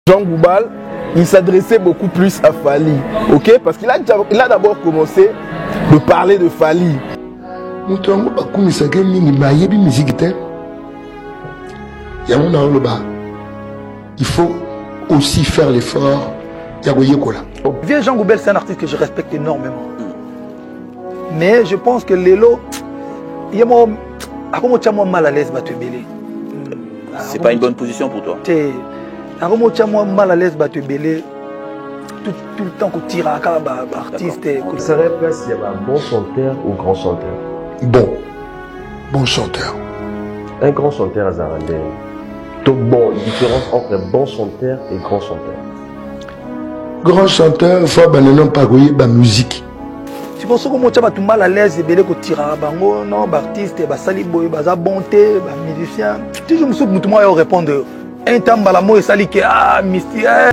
Jean Goubal, il s'adressait beaucoup plus à Fally, ok? Parce qu'il a d'abord commencé de parler de Fally. Il faut aussi faire l'effort. Vieux Jean Goubal, c'est un artiste que je respecte énormément. Mais je pense que Lelo, il y a moi mal à l'aise. C'est pas une bonne position pour toi. Moi mal à l'aise tout le temps qu'on tire à un artiste. Il serait place s'il y avait un bon chanteur ou grand chanteur. Bon chanteur. Un grand chanteur à Zarandé. Donc bon, différence entre un bon chanteur et grand chanteur. Grand chanteur, il faut pas la musique. C'est pour ça que moi je mal à l'aise et que tire à un artiste, saliboy, bonté, musicien. Si je me souviens que moi répondre un temps balamo et sali que mystère.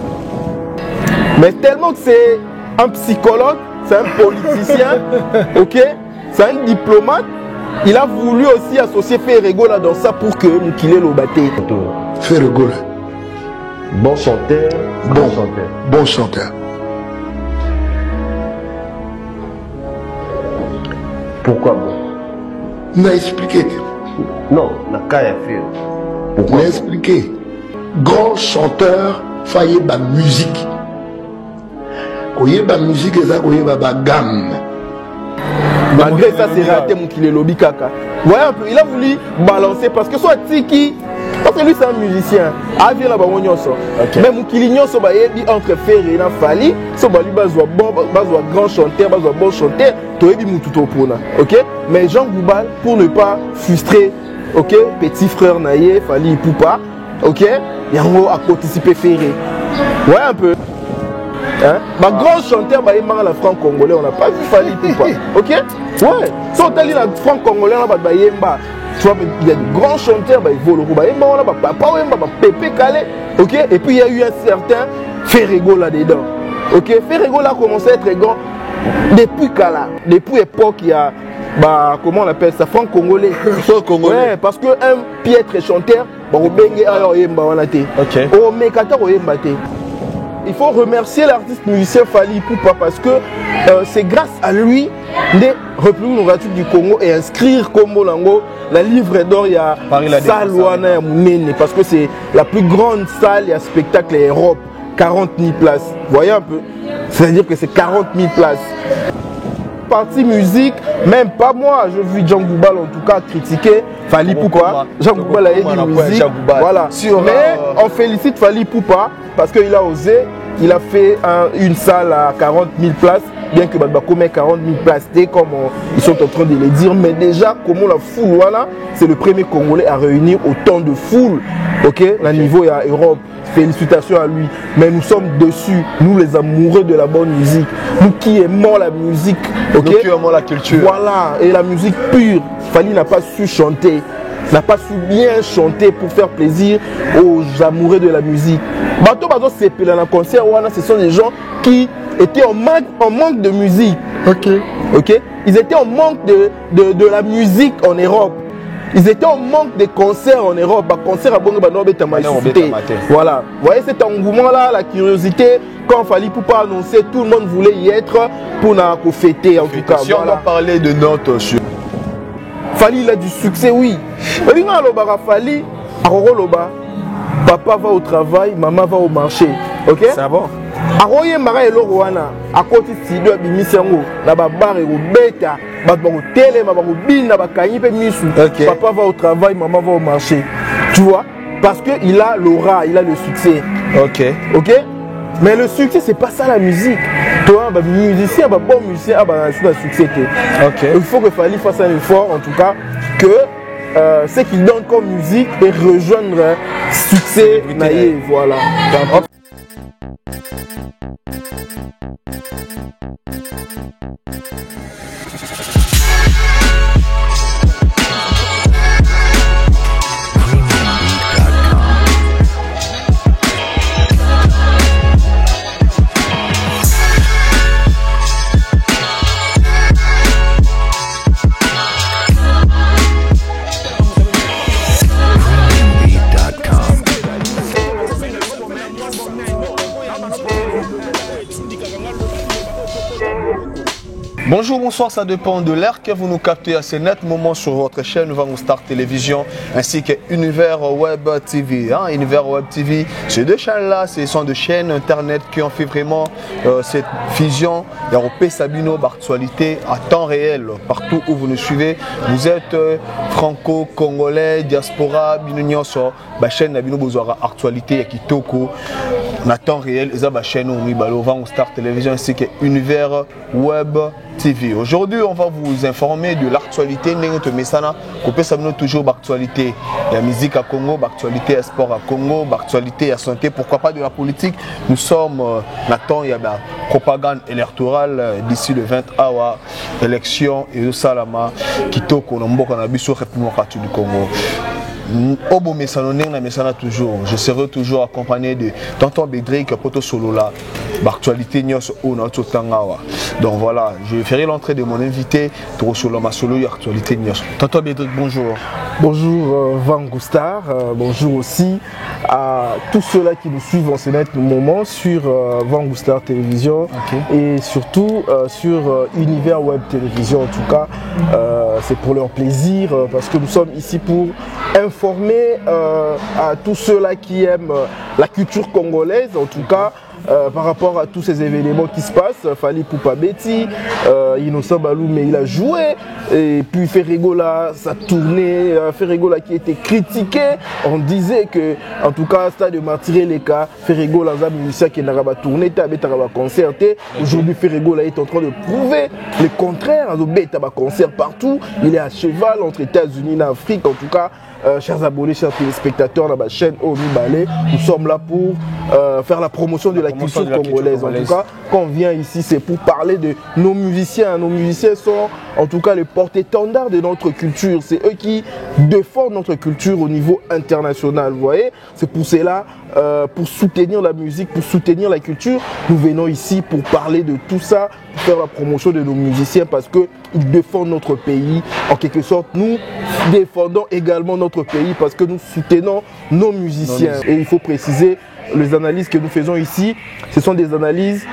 Mais tellement que c'est un psychologue, c'est un politicien, ok, c'est un diplomate, il a voulu aussi associer Ferrego là dans ça pour que Moukile le batte. Ferrego là. Bon chanteur, bon chanteur. Bon chanteur. Pourquoi bon? On a expliqué. Non, on a qu'à faire. Pourquoi? On a expliqué. Grand chanteur, faillit la musique. La musique, c'est la gamme. Malgré ça, c'est raté Moukile Lobi Kaka. Voyez un peu, il a voulu balancer parce que soit Tiki, parce que lui c'est un musicien. Ah, vient là-bas, mais Moukile Nyonso, entre Ferré et Fally, so lui grand chanteur, bon chanteur, ok? Mais Jean Goubal, pour ne pas frustrer, ok, petit frère Naye, Fally Poupa, ok, il a participé Ferré. Voyez un peu. Hein? Grand chanteur, il y a la franc-congolais, on n'a pas vu Fally Poupa. Ok? Ouais. Si on a dit la franc-congolais, tu vois, il y a de grands chanteurs, ils volent au Bayemba, on a Papa, Pépé Calé. Ok? Et puis il y a eu un certain Ferrego là-dedans. Ok? Ferrego là a commencé à être grand depuis Kala. Depuis l'époque, il y a, comment on appelle ça? Franc-congolais. Ouais, parce qu'un piètre chanteur, il faut remercier l'artiste musicien Fally Poupa parce que c'est grâce à lui de reprendre nos gratuits du Congo et inscrire Combo Lango la livre d'or il y a salle parce que c'est la plus grande salle il y a spectacle en Europe, 40 000 places. Vous voyez un peu, c'est-à-dire que c'est 40 000 places. Partie musique, même pas moi, je vis Jean Goubal en tout cas critiquer Fally Poupa. Jean Goubal a dit musique, voilà. Mais on félicite Fally Poupa parce qu'il a osé, il a fait une salle à 40 000 places, bien que Badbakomé 40 000 places, comme ils sont en train de le dire, mais déjà comment la foule, voilà, c'est le premier Congolais à réunir autant de foule, ok, à niveau à Europe. Félicitations à lui, mais nous sommes dessus, nous les amoureux de la bonne musique, nous qui aimons la musique, ok, nous qui aimons la culture, voilà, et la musique pure. Fally n'a pas su chanter, n'a pas su bien chanter pour faire plaisir aux amoureux de la musique. Concert, ce sont des gens qui étaient en manque de musique, ok, ils étaient en manque de la musique en Europe. Ils étaient en manque de concerts en Europe. Concert à Bongo voilà. Vous voyez cet engouement-là, la curiosité. Quand Fally Poupa a annoncé, tout le monde voulait y être pour nous fêter. En tout cas, si on va parler de notes sur Fally, il a du succès, oui. Fally, papa va au travail, maman va au marché. Ok? C'est bon. Aroye mara eloko wana akoti studio abimisi yango na babar ekobeta bato bakotelema bakobina bakangi mpe misu. Papa va au travail, maman va au marché. Tu vois? Parce qu'il a l'aura, il a le succès. Ok? Mais le succès, c'est pas ça la musique. Toi, musicien, bon musicien, le succès. Il faut que Fally fasse un effort, en tout cas, que ce qu'il donne comme musique et rejoindre succès naïf. Voilà. Bonjour, bonsoir, ça dépend de l'heure que vous nous captez à ce net moment sur votre chaîne Vango Star Télévision ainsi que Univers Web TV. Univers Web TV, ces deux chaînes-là, ce sont deux chaînes internet qui ont fait vraiment cette fusion européenne Sabino d'actualité à temps réel. Partout où vous nous suivez, vous êtes franco-congolais, diaspora, binunion sur la chaîne Nabino Bozora Actualité et Kitoko. En temps réel, et la chaîne Vango Star Télévision ainsi que Univers Web TV. Aujourd'hui, on va vous informer de l'actualité. Nous avons toujours l'actualité. La musique à Congo, l'actualité à sport à Congo, l'actualité à santé, pourquoi pas de la politique. Nous sommes il y a la propagande électorale d'ici le 20 août, élection et le Salama qui toque au République du Congo. Toujours. Je serai toujours accompagné de Tonton Bédrick Poto Solola, l'actualité donc voilà, je ferai l'entrée de mon invité pour Soloma Solo l'actualité. Tonton Bédrick, bonjour. Bonjour Vango Star, bonjour aussi à tous ceux-là qui nous suivent en ce net moment sur Vango Star Télévision et surtout sur Univers Web Télévision. En tout cas, c'est pour leur plaisir parce que nous sommes ici pour informer à tous ceux-là qui aiment la culture congolaise, en tout cas par rapport à tous ces événements qui se passent. Fali Poupa Betty, Innocent Balou, mais il a joué, et puis Ferregola, sa tournée, Ferregola qui était critiqué, on disait que, en tout cas, Stade de Martyr les cas, Ferregola, un musicien qui n'a pas tourné, il n'a concerté. Aujourd'hui, Ferregola est en train de prouver le contraire, il a concert partout, il est à cheval entre États-Unis et Afrique, en tout cas. Chers abonnés, chers téléspectateurs de ma chaîne Omi Balé, nous sommes là pour faire la promotion de la culture congolaise. En tout cas, quand on vient ici, c'est pour parler de nos musiciens. Nos musiciens sont en tout cas les porte-étendards de notre culture. C'est eux qui défendent notre culture au niveau international. Vous voyez, c'est pour cela, pour soutenir la musique, pour soutenir la culture, nous venons ici pour parler de tout ça, pour faire la promotion de nos musiciens parce qu'ils défendent notre pays. En quelque sorte, nous défendons également notre pays parce que nous soutenons nos musiciens. Et il faut préciser, les analyses que nous faisons ici, ce sont des analyses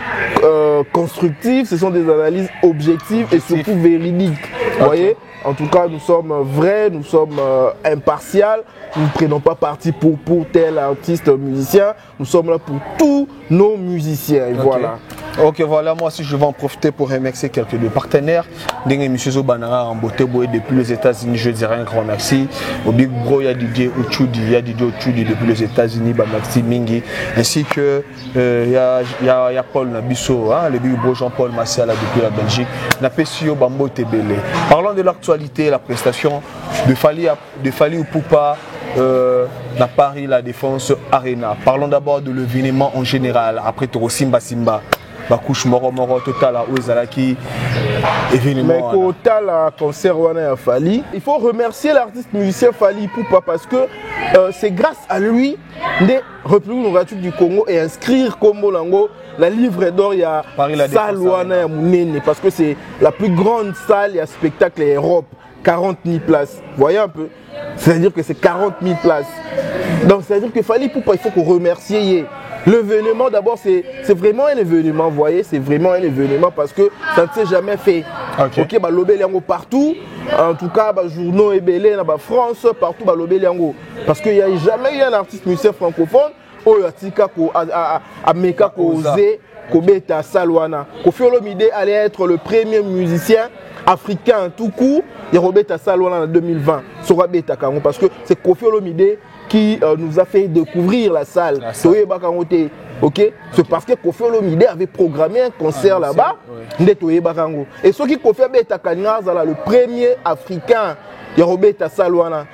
constructives, ce sont des analyses objectives et surtout véridiques. Vous voyez, en tout cas, nous sommes vrais, nous sommes impartials, nous ne prenons pas parti pour tel artiste musicien, nous sommes là pour tous nos musiciens. Et voilà. Ok, voilà, moi aussi je vais en profiter pour remercier quelques de partenaires. M. Zobanara en beauté depuis les États-Unis, je dirais un grand merci. Au Big Bro, il y a Didier Ochudi, depuis les États-Unis, merci Mingi. Ainsi que il y a Paul Nabisso, le Big Bro Jean-Paul Massiala depuis la Belgique. Napessio Bambo Tebele. Parlons de l'actualité, la prestation de Fali Poupa. À Paris, la Défense Arena. Parlons d'abord de l'événement en général. Après Toro Simba Simba. Bakouche Moro total à Ouezalaki événement. Mais total à concert à Fali. Il faut remercier l'artiste musicien Fali Poupa parce que c'est grâce à lui de République démocratique du Congo et inscrire Combo Lango la livre d'or il y a salle wana Mounene parce que c'est la plus grande salle il y a spectacle en Europe, 40 000 places. Vous voyez un peu, c'est-à-dire que c'est 40 000 places. Donc c'est-à-dire que Fali Poupa, il faut qu'on remercie. L'événement d'abord c'est vraiment un événement, vous voyez, c'est vraiment un événement parce que ça ne s'est jamais fait. Ok, bah lobé liango partout, en tout cas bah journaux et belé dans France partout bah lobé liango parce qu'il n'y a jamais eu un artiste musicien francophone au Yatika ko à Meka ko osé ko beta salwana. Koffi Olomide allait être le premier musicien africain tout court, il Robeta Salwana en 2020 sera beta kango parce que c'est Koffi Olomide qui nous a fait découvrir la salle. Ok, c'est parce que Koffi Olomide avait programmé un concert là-bas. Et ce qui Koffi Beta Kanyaza, le premier africain, Robeta Salwana,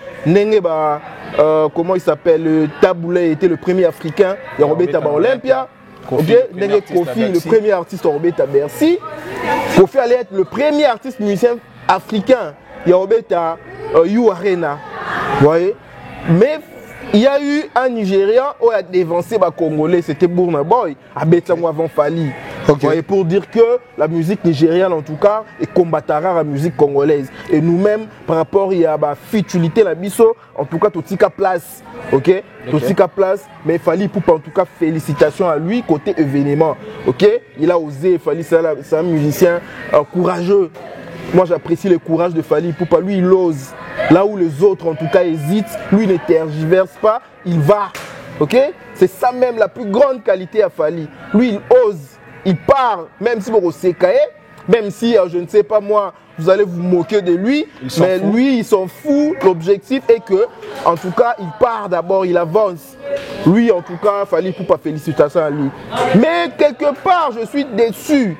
comment il s'appelle, le Taboulé était le premier africain, Robeta Olympia. Koffi, le premier artiste Robeta Bercy. Koffi allait être le premier artiste musicien africain, Robeta You Arena. Vous voyez, mais il y a eu un Nigérian qui a dévancé les Congolais, c'était Burna Boy, à Betango avant Fali. Okay. Pour dire que la musique nigériane, en tout cas, est combattara la musique congolaise. Et nous-mêmes, par rapport à la futilité, la biso, en tout cas, tout tika place. Ok, tout tika place. Mais Fally Ipupa, en tout cas, félicitations à lui, côté événement. Ok, il a osé, Fally, c'est un musicien courageux. Moi, j'apprécie le courage de Fally Ipupa. Lui, il ose. Là où les autres, en tout cas, hésitent, lui ne tergiverse pas, il va. Ok, c'est ça même la plus grande qualité à Fally. Lui, il ose. Il part, même si vous s'écaillez, même si, je ne sais pas moi, vous allez vous moquer de lui, mais lui, il s'en fout. L'objectif est que, en tout cas, il part d'abord, il avance. Lui, en tout cas, Fally Ipupa, félicitations à lui. Mais quelque part, je suis déçu.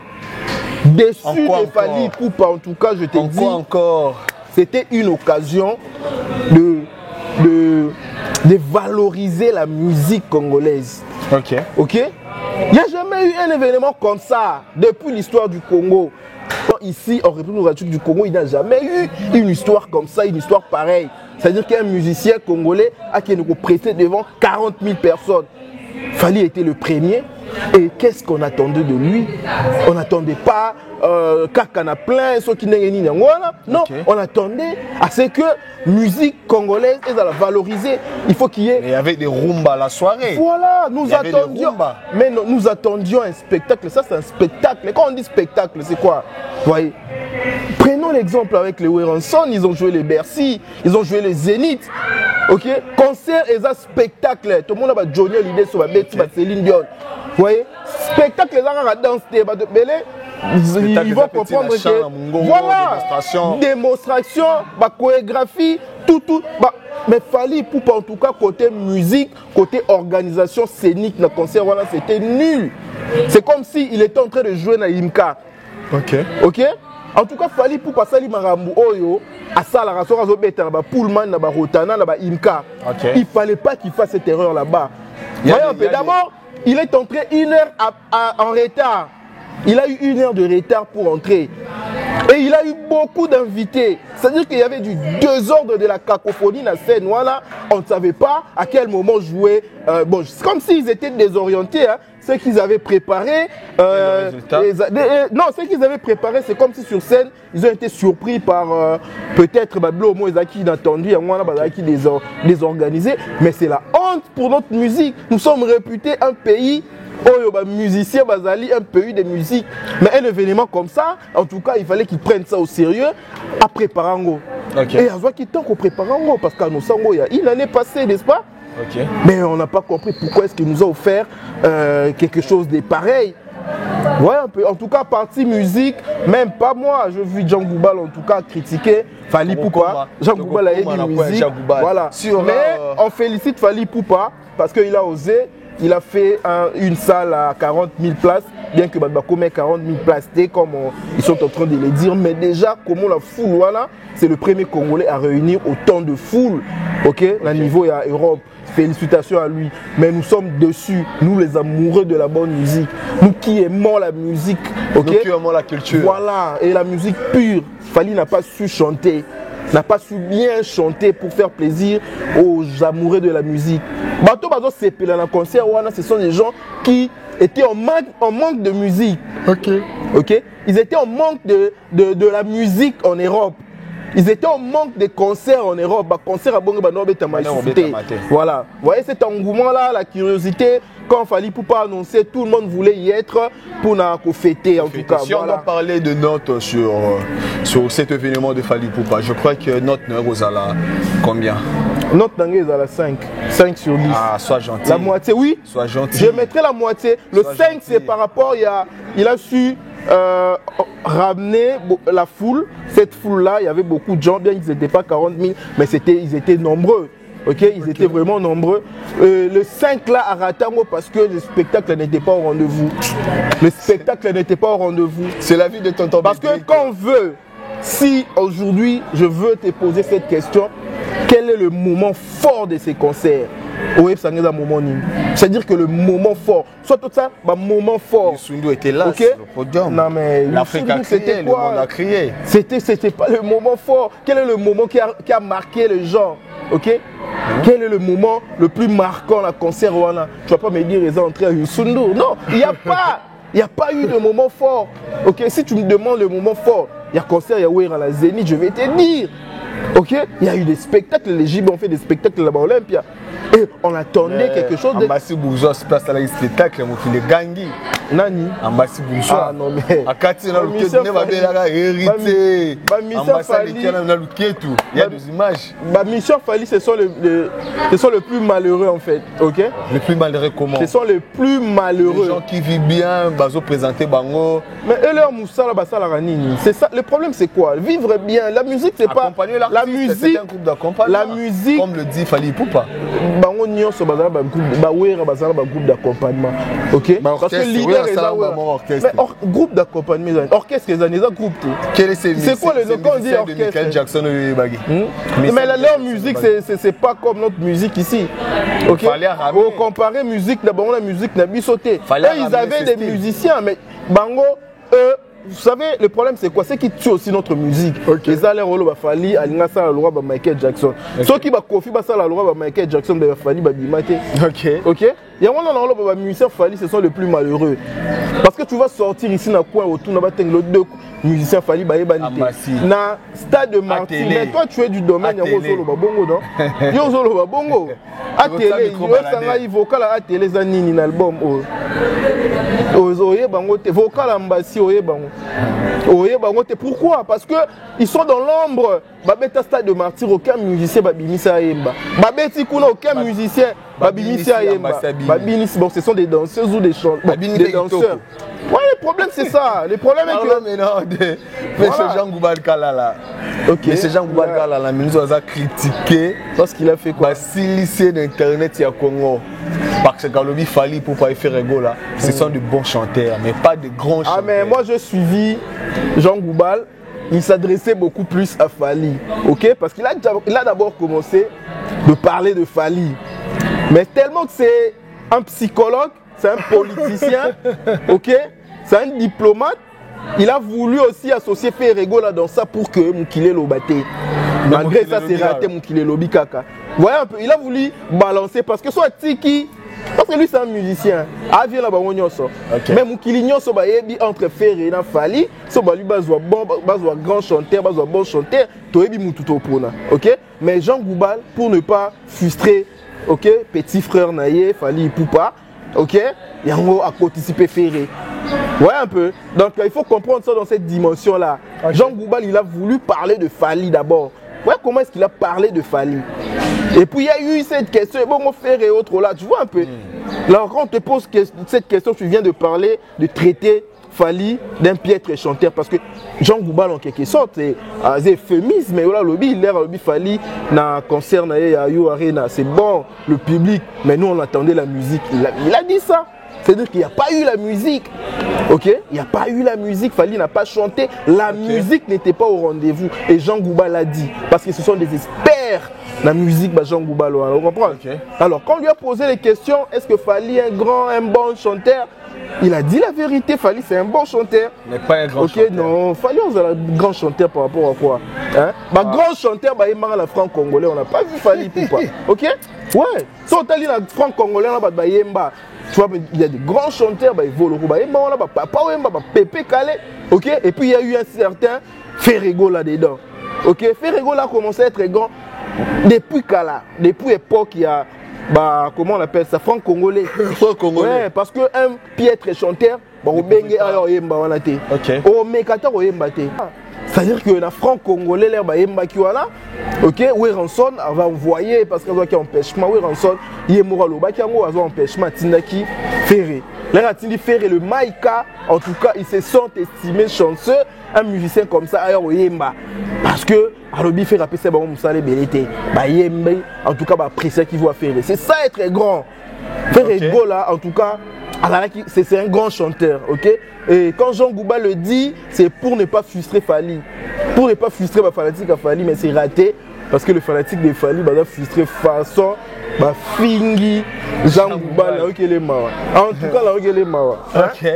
Déçu de Fally Ipupa, en tout cas, je te dis. Encore c'était une occasion de valoriser la musique congolaise. Ok. Ok. Il n'y a jamais eu un événement comme ça depuis l'histoire du Congo. Ici, en République démocratique du Congo, il n'y a jamais eu une histoire comme ça, une histoire pareille. C'est-à-dire qu'un musicien congolais a qui nous prêtait devant 40 000 personnes. Fally était le premier. Et qu'est-ce qu'on attendait de lui? On n'attendait pas Kakana plein, ceux qui n'ont non, on attendait à ce que musique congolaise est à la valoriser. Il faut qu'il y ait. Il y avait des rumba à la soirée. Voilà, nous attendions. Mais non, nous attendions un spectacle. Ça, c'est un spectacle. Mais quand on dit spectacle, c'est quoi? Vous voyez? Prenons l'exemple avec les Werenson. Ils ont joué les Bercy, ils ont joué les Zénith. Ok? Concert et un spectacle. Tout le monde a Johnny Hallyday sur la Betty, Céline Dion. Vous voyez? Spectacle, les gens à danse, ils vont comprendre que. Voilà! Démonstration, chorégraphie, tout. Mais Fally Ipupa, en tout cas, côté musique, côté organisation scénique, le concert, voilà, c'était nul. C'est comme s'il était en train de jouer dans Imka. Ok. Ok? En tout cas, Fally Ipupa, Sali Marambu, Oyo, à ça, la raison, à Zobeta, à Pullman, à Rotana, à Imka. Il ne fallait pas qu'il fasse cette erreur là-bas. D'abord, il est entré 1 heure en retard. Il a eu 1 heure de retard pour entrer. Et il a eu beaucoup d'invités. C'est-à-dire qu'il y avait du désordre de la cacophonie dans la scène. Voilà, on ne savait pas à quel moment jouer. Bon, c'est comme s'ils étaient désorientés. Hein. Ce qu'ils avaient préparé. Non, ce qu'ils avaient préparé, c'est comme si sur scène, ils ont été surpris par peut-être Bablo Moïsaki inattendu, qui désorganisé. Mais c'est la honte pour notre musique. Nous sommes réputés un pays. Musicien Bazali, un pays de musique. Mais un événement comme ça, en tout cas, il fallait qu'ils prennent ça au sérieux à préparer. Et à qui tant qu'on prépare parce qu'à nos sango, il y a une année passée, n'est-ce pas? Mais on n'a pas compris pourquoi est-ce qu'il nous a offert quelque chose de pareil. Ouais, un peu. En tout cas, partie musique, même pas moi. Je vu Jean Goubal en tout cas critiquer Fally Ipupa. Jean Goubal a dit musique. Voilà. Mais on félicite Fally Ipupa parce qu'il a osé. Il a fait une salle à 40 000 places, bien que Badbako met 40 000 places, comme ils sont en train de le dire. Mais déjà, comment la foule, voilà, c'est le premier Congolais à réunir autant de foule. Ok, le niveau est à Europe. Félicitations à lui. Mais nous sommes dessus, nous les amoureux de la bonne musique, nous qui aimons la musique. Ok, nous qui aimons la culture. Voilà, et la musique pure. Fally n'a pas su chanter. N'a pas su bien chanter pour faire plaisir aux amoureux de la musique. Bato Bazo Sepela dans le concert, ce sont des gens qui étaient en manque de musique. Ok. Ils étaient en manque de la musique en Europe. Ils étaient en manque de concerts en Europe. Concert à Bongo voilà. Vous voyez cet engouement-là, la curiosité. Quand Fally Ipupa annonçait, tout le monde voulait y être pour nous fêter en tout cas. Si on a parlé de notes sur cet événement de Fally Ipupa, je crois que note est à combien? Note est à 5. 5 sur 10. Ah, sois gentil. La moitié, oui. Sois gentil. Je mettrai la moitié. Le 5, c'est par rapport, il a su ramener la foule. Cette foule-là, il y avait beaucoup de gens, bien qu'ils n'étaient pas 40 000, mais ils étaient nombreux. Ils étaient vraiment nombreux. Le 5 là à Ratango parce que le spectacle n'était pas au rendez-vous. Le spectacle n'était pas au rendez-vous. C'est la vie de tonton. Parce que quand on veut, si aujourd'hui je veux te poser cette question, quel est le moment fort de ces concerts? Oui, ça n'est pas un moment. C'est-à-dire que le moment fort, soit tout ça, moment fort. Youssou était là, okay? Le podium. Non mais l'Afrique a crié, le monde a crié. C'était pas le moment fort. Quel est le moment qui a marqué les gens? Ok? Quel est le moment le plus marquant à la concert? Tu vas pas me dire ils ont entré à Youssou. Non, il n'y a pas. il n'y a pas eu de moment fort. Ok, si tu me demandes le moment fort, il y a concert, il y a Ouéra à la Zénith, je vais te dire. Ok, il y a eu des spectacles, les Gibes ont fait des spectacles là-bas à Olympia. Et on attendait quelque chose de... Ambassi Bourgeois, c'est place à la spectacle, il est gangui. Nani Ambassi Bourgeois. Ah non mais... À Kati, on a hérité. Il y a des images. Mission Fali, ce sont les plus malheureux en fait. Ok. Les plus malheureux comment? Ce sont les plus malheureux. Les gens qui vivent bien, bazo présenter bango. Mais eux leur moussala basala ranini. C'est ça. Le problème c'est quoi? Vivre bien. La musique c'est pas. La musique. C'est un groupe d'accompagnement. La musique. Comme le dit Fali Poupa. Bango nyonso basala ba groupe. Ba wera basala ba groupe d'accompagnement. Ok. Parce que leader est orchestre. Mais groupe d'accompagnement. Orchestre les années groupe. C'est quoi le nom quand on dit orchestre? Michael Jackson mais leur musique c'est pas comme notre musique ici. Ok. Au comparer musique d'abord la musique n'a pas sauté. Ils avaient des musiciens mais bango vous savez, le problème c'est quoi? C'est qu'ils tuent aussi notre musique. Les allaires au Fali, Alina ça la loi de Michael Jackson. Ceux qui va Kofi ça la loi de Michael Jackson de Fali va dimate. Ok. Il y a un musicien Fali, ce sont les plus malheureux. Parce que tu vas sortir ici dans le coin autour de la deux musiciens Fali Bayebanité. Na stade de Martin. Mais toi tu es du domaine il y a Ozolo Babongo non? Il y a Ozolo Babongo. À télé, il vocal à télé zanini dans l'album. Oye bango te vocal ambassi oye bango. Oye bango te pourquoi? Parce que ils sont dans l'ombre. Babeta stade de martyr aucun musicien babimisa yemba. Babeti kuna aucun musicien babimisa yemba. Babinisi bon ce sont des danseuses ou des chanteurs, des danseurs. Ouais, le problème c'est ça. Le problème est que mais ce Jean Goubal Kalala. OK. Mais ce Jean Goubal Kalala nous a critiqué parce qu'il a fait quoi? Si lycée d'internet il y a Congo. Parce que Galobi Fali pour pas faire là, ce sont de bons chanteurs, mais pas de grands chanteurs. Ah mais moi j'ai suivi Jean Goubal, il s'adressait beaucoup plus à Fali, ok? Parce qu'il a d'abord commencé de parler de Fali, mais tellement que c'est un psychologue, c'est un politicien, ok? C'est un diplomate, il a voulu aussi associer Ferrego là dans ça pour que Moukile Lobaté. Malgré ça c'est raté Moukile Lobi Kaka. Vous voyez un peu, il a voulu balancer parce que soit Tiki. Parce que lui c'est un musicien. Ah vient là-bas on so. Mais Moukili nyonso ba yebi entre Ferré et Fali, so ba lui bazwa grand chanteur, bazwa bon chanteur, to yebi mututo pona. OK? Mais Jean Goubal pour ne pas frustrer, OK, petit frère Naye, Fali Poupa, OK? Yango a participé Ferré. Ouais un peu. Donc il faut comprendre ça dans cette dimension là. Jean Goubal il a voulu parler de Fali d'abord. Ouais, comment est-ce qu'il a parlé de Fali? Et puis il y a eu cette question, bon, mon frère et autres là, tu vois un peu. Alors quand on te pose cette question, tu viens de parler, de traiter Fali d'un piètre chanteur. Parce que Jean Goubal en quelque sorte, c'est un euphémisme, mais voilà, il a lobby Fali dans le concert à Yo Arena. C'est bon, le public, mais nous on attendait la musique. Il a dit ça. C'est-à-dire qu'il n'y a pas eu la musique. Ok? Il n'y a pas eu la musique. Fali n'a pas chanté. La musique n'était pas au rendez-vous. Et Jean Goubal l'a dit. Parce que ce sont des experts. La musique, bah Jean Goubal, vous comprenez? Alors, quand on lui a posé les questions, est-ce que Fali est un bon chanteur? Il a dit la vérité. Fali, c'est un bon chanteur. Mais pas un grand chanteur. Ok, non. Fali, on a un grand chanteur par rapport à quoi? Hein? Bah, grand chanteur, bah, il marre la franc congolais. On n'a pas vu Fali pourquoi? Ok? Ouais. Si on t'a dit la franc congolais, on a bah, Yemba. Tu vois, il y a des grands chanteurs, bah, ils volent au Yemba, on a bah, Papa Wemba, bah, Pépé Calé. Ok? Et puis il y a eu un certain Ferrego là-dedans. Ok? Ferrego là a commencé à être grand depuis Kala. Depuis l'époque, il y a. Bah, comment on appelle ça? Franc congolais. Franc congolais. Ouais, parce qu'un piètre chanteur, bah, au Bengue, alors Yemba, on a été. Ok. Au Mekata, au Yemba, c'est-à-dire que le franc congolais, l'air Yemba qui là, ok, Weranson va envoyer parce qu'il y a un empêchement. Weranson, Yemura Loba qui a un empêchement. Tindaki Ferré. L'air a Tindi Ferré, le Maïka, en tout cas, ils se sont estimés chanceux. Un musicien comme ça, ailleurs au Yemba. Parce que, Alobi fait rappeler ça, bah, on s'allait belléter. Bah, Yemba, en tout cas, bah, apprécier qu'il voit Ferré. C'est ça être grand. Ferré là, en tout cas, c'est un grand chanteur, ok? Et quand Jean Goubal le dit, c'est pour ne pas frustrer Fali. Pour ne pas frustrer ma fanatique à Fali, mais c'est raté. Parce que le fanatique de Fali va frustrer façon, bah, Fingi, Jean Goubal, là, ok, les marres. En tout cas, là, ok, les marres. Ok.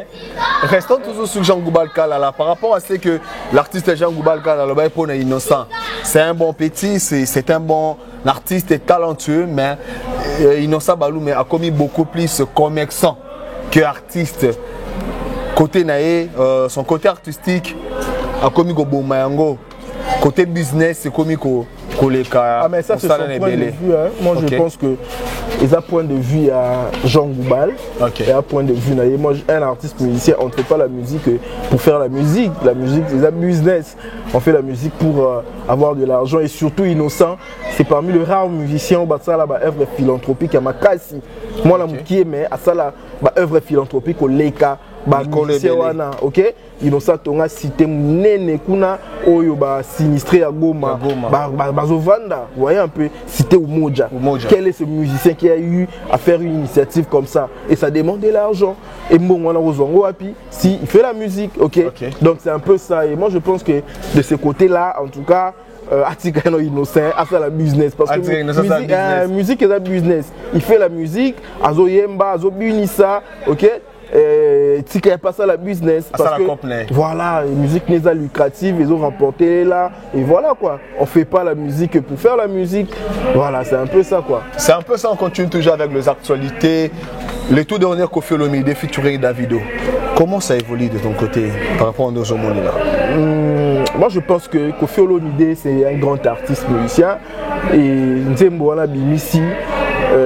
Restons toujours sur Jean Goubal Kalala. Par rapport à ce que l'artiste Jean Goubal Kalala est innocent. C'est un bon petit, c'est un bon artiste talentueux, mais Innocent Balou a commis beaucoup plus commerçant que artiste. côté naé, son côté artistique, a commis au Bomayango. Côté business, c'est commis au Koleka. Ah, mais ça, c'est son point de vue. Hein. Moi, je pense que ils ont point de vue à Jean Goubal. Et à point de vue, moi, un artiste musicien, on ne fait pas la musique pour faire la musique. La musique, c'est un business. On fait la musique pour avoir de l'argent et surtout innocent. C'est parmi les rares musiciens où ça là, œuvre philanthropique à Makasi. Moi, la moukié, mais à ça là, œuvre philanthropique au Leka. Ok, innocent on a cité nene kuna oyo ba sinistré à Goma bazovanda, vous voyez un peu cité Umoja. Quel est ce musicien qui a eu à faire une initiative comme ça et ça demande de l'argent et bon on a Rozongo Api si il fait la musique, ok. Donc c'est un peu ça et moi je pense que de ce côté là en tout cas Atika no innocent à faire la business parce que musique est un business, il fait la musique azo yemba azo bunisa, ok. Si il pas ça la business parce que voilà, la musique n'est pas lucrative, ils ont remporté là et voilà quoi. On fait pas la musique pour faire la musique. Voilà, c'est un peu ça quoi. C'est un peu ça, on continue toujours avec les actualités. Le tout dernier Koffi Olomide featuring Davido. Comment ça évolue de ton côté par rapport à nos homonymes là? Moi je pense que Koffi Olomide c'est un grand artiste musicien et Nzembo wana Bimisi.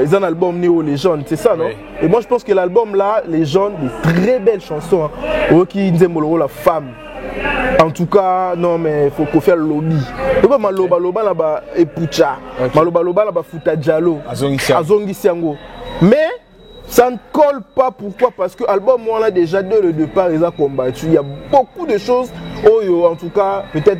Ils ont un album Néo Légende, c'est ça non? Oui. Et moi je pense que l'album là, Légende, des très belles chansons. Hein. Qui Nzembo la femme. En tout cas, non mais il faut faire le lobby. Maloba loba là bas Epucha. Maloba loba là bas Futa Diallo. Azongi Siango. Mais ça ne colle pas, pourquoi? Parce que l'album, on a déjà dès le départ, ils ont combattu. Il y a beaucoup de choses, en tout cas, peut-être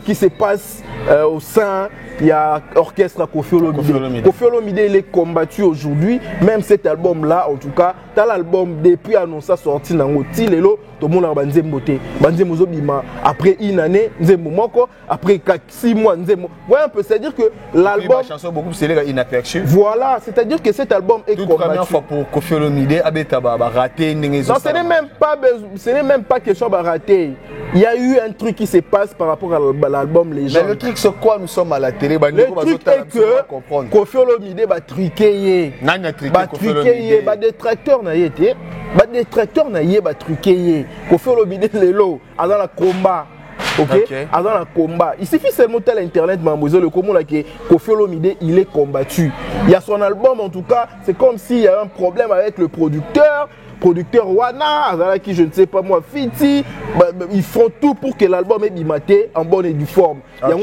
qui se passe au sein. Il y a orchestre Koffi Olomide. Koffi Olomide, il est combattu aujourd'hui. Même cet album-là, en tout cas, tu as l'album depuis annoncé sorti dans le Lelo, tout le monde a Banzembote. Banzembozo Bima. Après une année, Nzembo Moko. Après 6 mois, Nzembo. Ouais, un peu, c'est-à-dire que l'album. La chanson beaucoup c'est inaperçue. Voilà, c'est-à-dire que cet album est combattu. Toute première fois pour Koffi Olomide, Abetaba raté. Non, ce n'est même pas question de rater. Il y a eu un truc qui se passe par rapport à l'album Légende. Mais le truc, c'est quoi? Nous sommes à la télé. Le truc est que Koffi Olomide va truquer. Détracteur n'a été. Détracteur n'a été truqué. Koffi Olomide Lelo, dans la combat. Ok. Dans la combat. Il suffit seulement de l'internet, le comment là que Koffi Olomide il est combattu. Il y a son album en tout cas. C'est comme s'il y a un problème avec le producteur Wana, qui je ne sais pas moi, Fiti, ils font tout pour que l'album est bimaté en bonne et due forme. Il y a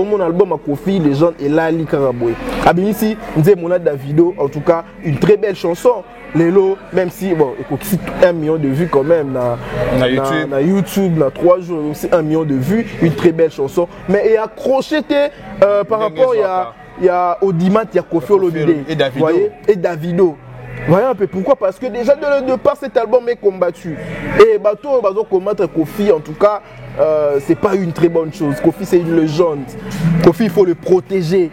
mon album à Koffi, les gens et là, Likaraboué. Abinisi, Nzemona Davido, en tout cas, une très belle chanson. Lelo, même si, bon, il y a 1 million de vues quand même na YouTube, na 3 jours, aussi 1 million de vues, une très belle chanson. Mais il y a crocheté par rapport, il y a Audimat, il y a Koffi Olomide. Et Davido. Voyez un peu pourquoi? Parce que déjà de départ cet album est combattu. Et bateau combattre Koffi en tout cas c'est pas une très bonne chose. Koffi c'est une légende. Koffi il faut le protéger.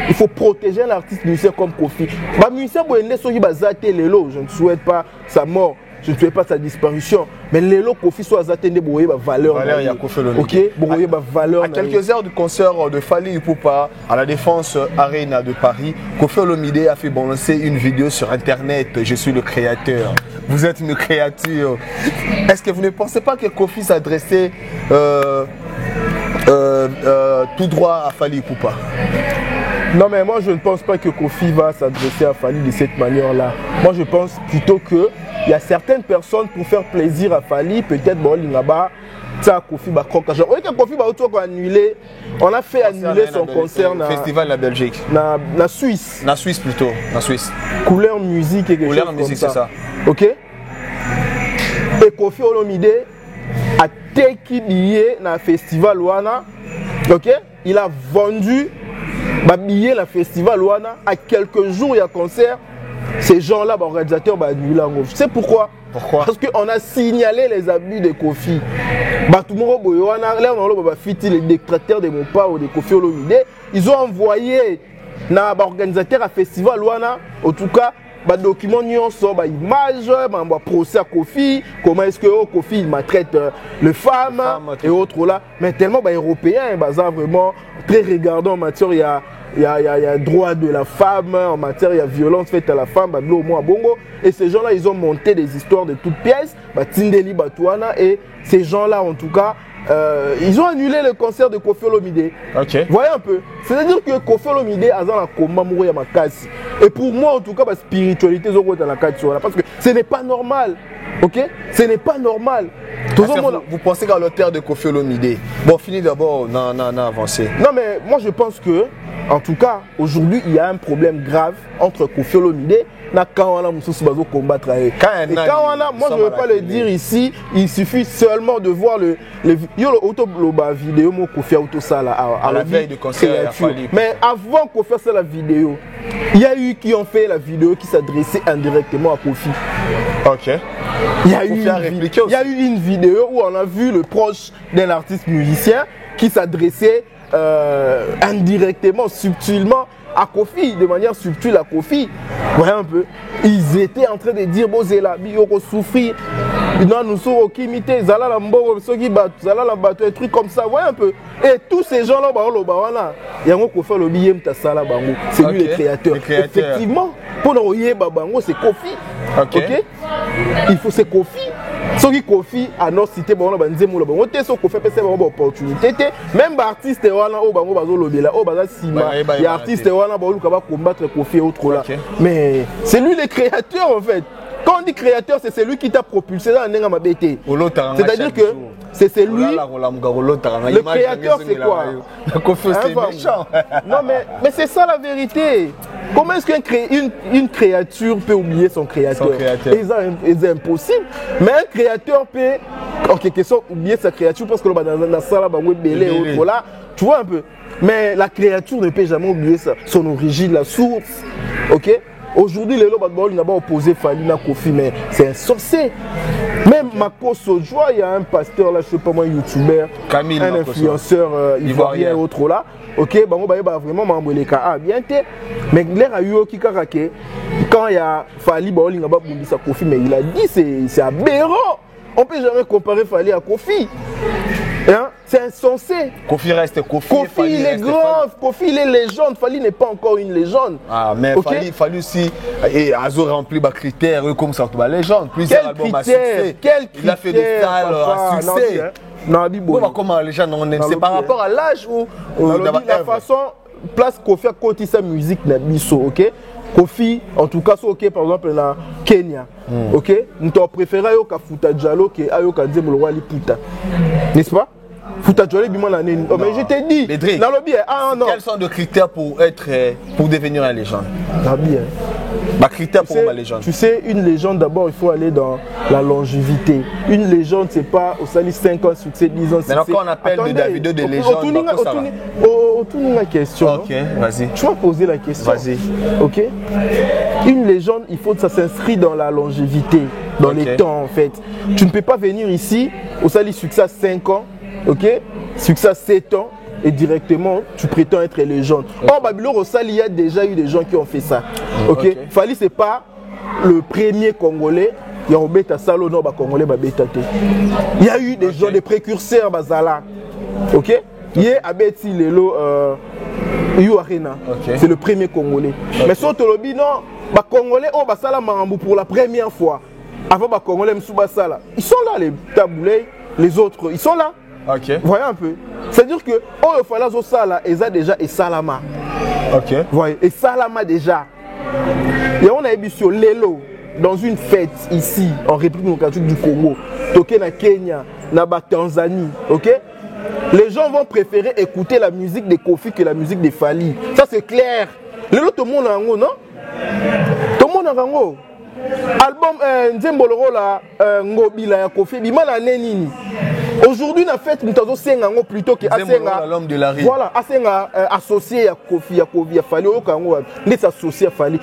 Il faut protéger un artiste musicien comme Koffi. Musicien je ne souhaite pas sa mort. Je ne souhaite pas sa disparition. Mais les lots Koffi soit atteindre valeur. Ok, valeur. À quelques heures du concert de Fally Ipupa à la Défense Arena de Paris, Koffi Olomide a fait balancer une vidéo sur internet. Je suis le créateur. Vous êtes une créature. Est-ce que vous ne pensez pas que Koffi s'adressait tout droit à Fally Ipupa? Non mais moi je ne pense pas que Koffi va s'adresser à Fally de cette manière-là. Moi je pense plutôt que il y a certaines personnes pour faire plaisir à Fally, peut-être bon là-bas, ça Koffi va croquer. Oui que Koffi va annuler. On a fait annuler son concert au festival de la Belgique. Na Suisse. Na Suisse plutôt, na Suisse. Couleur musique et quelque chose comme ça. C'est ça. OK? Et Koffi Olomide a teki billet na festival wana. OK? Il a vendu billet la festival wana à quelques jours il y a concert. Ces gens-là, organisateurs, tu sais pourquoi? Parce qu'on a signalé les abus de Koffi. Tout le monde, les détracteurs de mon père ou de Koffi Olomide, ils ont envoyé l'organisateur à festival en tout cas, documents, images, procès à Koffi, comment est-ce que Koffi maltraite les femmes et autres là. Mais tellement européens, vraiment très regardant en matière, y a droit de la femme, en matière, il y a violence faite à la femme, bah, au moins bongo. Et ces gens-là, ils ont monté des histoires de toutes pièces, bah, Tindeli Batouana, et ces gens-là, en tout cas, ils ont annulé le concert de Koffi Olomide. Ok. Voyez un peu. C'est-à-dire que Koffi Olomide a dans la coma mourir ma casse. Et pour moi, en tout cas, ma spiritualité, dans la casse, parce que ce n'est pas normal. Ok? Ce n'est pas normal. Vous pensez qu'à l'auteur de Koffi Olomide, bon, fini d'abord, non, avancez. Non, mais moi, je pense que, en tout cas, aujourd'hui, il y a un problème grave entre Koffi Olomide na Kawana Moussous Bazo combattre. Et Kawana, moi je ne veux pas le dire ici, il suffit seulement de voir le vidéo mon Koffi Autosala à la veille de concert. Mais avant Koffi fasse la vidéo, il y a eu qui ont fait la vidéo qui s'adressait indirectement à Koffi. Ok. Il y a eu une vidéo où on a vu le proche d'un artiste musicien qui s'adressait indirectement, subtilement à Koffi, de manière subtile à Koffi. Voyez un peu. Ils étaient en train de dire Bozela, Bioko souffrir, nous sommes imité, Zala Lambo, Zala Lambato, un truc comme ça. Voyez un peu. Et tous ces gens-là, il y a un Koffi Olomide, c'est lui le créateur. Effectivement, pour nous Bango, c'est Koffi. Ok. Il faut c'est Koffi. Ceux qui Koffi à notre cité, bon, on a dit mon bon, t'es sur Koffi, c'est une opportunité. Même artiste, voilà, au Bango, Bazo Lobela, au Baza Sima, il y a artiste, voilà, bon, qui va combattre Koffi et autres là. Mais c'est lui le créateur en fait. Quand on dit créateur, c'est celui qui t'a propulsé dans un ma BT. C'est-à-dire que c'est lui. Le créateur, c'est quoi? Non, mais c'est ça la vérité. Comment est-ce qu'une créature peut oublier son créateur? C'est impossible. Mais un créateur peut, en quelque sorte, oublier sa créature parce que dans la salle, là, tu vois un peu. Mais la créature ne peut jamais oublier son origine, la source. Ok? Aujourd'hui, les gens n'ont pas opposé Fali à Koffi, mais c'est insensé. Même Mako Sojwa, il y a un pasteur là, je ne sais pas moi, un youtubeur, un influenceur ivoirien et autres là. Ok, bah, vraiment m'embrouiller bien té. Mais l'air a eu qui karaké. Quand il y a Fali, bah, il n'a pas bondi sa Koffi, mais il a dit c'est aberrant. On ne peut jamais comparer Fali à Koffi. Hein? C'est insensé. Koffi reste Koffi. Koffi il est grand, Koffi il est légende. Fali n'est pas encore une légende. Ah, mais okay? Fali aussi, et Azo remplit les critères comme ça, la légende. Plusieurs albums à succès. Il a fait des salles à succès. Comment les gens n'en aiment? C'est par rapport à l'âge ou la façon, place Koffi à côté sa musique n'a biso, ok? Koffi, en tout cas, ok, par exemple, dans Kenya, ok? Nous t'en préférons Ayoka Futa Diallo que Ayoka Zemolwa Liputa. N'est-ce pas? Futa Diallo, mais je t'ai dit, quels sont les critères pour devenir une légende? Critères pour ma légende. Tu sais, une légende, d'abord, il faut aller dans la longévité. Une légende, c'est pas au salut 5 ans, succès, 10 ans. Mais quand on appelle de la vidéo de légende, autour la question. Ok, vas-y. Tu vas poser la question. Vas-y. Ok. Une légende, il faut que ça s'inscrit dans la longévité, dans les temps en fait. Tu ne peux pas venir ici au salut succès à 5 ans, ok, succès à 7 ans. Et directement, tu prétends être légende. Or, Babylone Rossal, il y a déjà eu des gens qui ont fait ça. Ok. Fali, c'est pas le premier Congolais. Il y a un bêta salo, non, Congolais, il y a eu des gens, des précurseurs, Bazala. Ok. Il y a Abeti Lelo, You Arena. C'est le premier Congolais. Mais sur Tolobi, non, Congolais, oh, Basala Marambou pour la première fois. Avant, Congolais, Msoubasala. Ils sont là, les taboulés, les autres, ils sont là. Ok. Voyez un peu. C'est-à-dire que oh il fallait au sala et ça déjà et salama. Ok. Voyez et salama déjà. Et on a vu sur Lelo dans une fête ici en République démocratique du Congo, toqué na Kenya, na Tanzanie, ok. Les gens vont préférer écouter la musique de Koffi que la musique de Fali. Ça c'est clair. Lelo tout le monde en haut, non? Tout le monde en haut. Album Nzemboloro la Ngobila ya Koffi bimala nenini. Aujourd'hui, on a fait un plutôt que l'homme de la rue. Voilà, associé à Koffi, à Fali, on est associé à Fali.